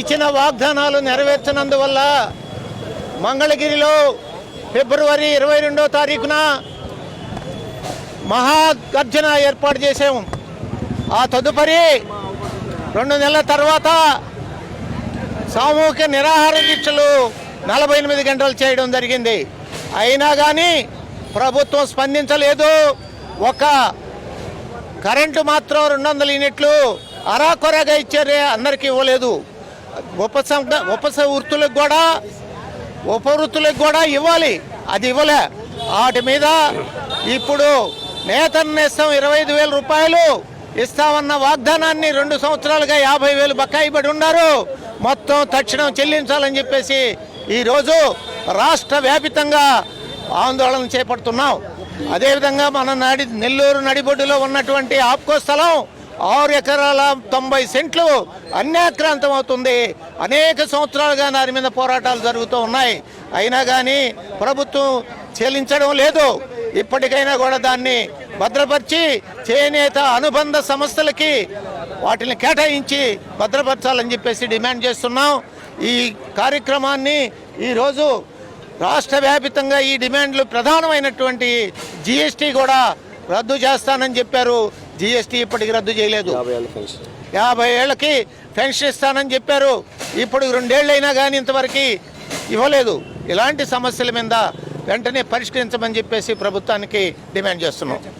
ఇచ్చిన వాగ్దానాలు నెరవేర్చనందువల్ల మంగళగిరిలో ఫిబ్రవరి 22వ తారీఖున మహాగర్జన ఏర్పాటు చేసాము. ఆ తదుపరి 2 నెలల తర్వాత సామూహిక నిరాహార దీక్షలు 48 గంటలు చేయడం జరిగింది. అయినా కానీ ప్రభుత్వం స్పందించలేదు. ఒక కరెంటు మాత్రం 200 యూనిట్లు అరాకొరగా ఇచ్చారే, అందరికీ ఇవ్వలేదు. ఉపవృత్తులకు కూడా ఇవ్వాలి, అది ఇవ్వలే. వాటి మీద ఇప్పుడు నేతన్న నేస్తం 25,000 రూపాయలు ఇస్తామన్న వాగ్దానాన్ని 2 సంవత్సరాలుగా 50,000 బకాయి పడి ఉన్నారు. మొత్తం తక్షణం చెల్లించాలని చెప్పేసి ఈరోజు రాష్ట్ర వ్యాపితంగా ఆందోళన చేపడుతున్నాం. అదేవిధంగా మన నెల్లూరు నడిబొడ్డులో ఉన్నటువంటి ఆప్కో స్థలం 6 ఎకరాల 90 సెంట్లు అన్యాక్రాంతం అవుతుంది. అనేక సంవత్సరాలుగా దాని మీద పోరాటాలు జరుగుతూ ఉన్నాయి. అయినా కానీ ప్రభుత్వం చెల్లించడం లేదు. ఇప్పటికైనా కూడా దాన్ని భద్రపరిచి చేనేత అనుబంధ సంస్థలకి వాటిని కేటాయించి భద్రపరచాలని చెప్పేసి డిమాండ్ చేస్తున్నాం. ఈ కార్యక్రమాన్ని ఈరోజు రాష్ట్ర వ్యాపితంగా ఈ డిమాండ్లు ప్రధానమైనటువంటి జిఎస్టీ కూడా రద్దు చేస్తానని చెప్పారు. జిఎస్టీ ఇప్పటికి రద్దు చేయలేదు. 50 ఏళ్ళకి పెన్షన్ ఇస్తానని చెప్పారు. ఇప్పుడు 2 ఏళ్ళు అయినా కానీ ఇంతవరకు ఇవ్వలేదు. ఇలాంటి సమస్యల మీద వెంటనే పరిష్కరించమని చెప్పేసి ప్రభుత్వానికి డిమాండ్ చేస్తున్నాం.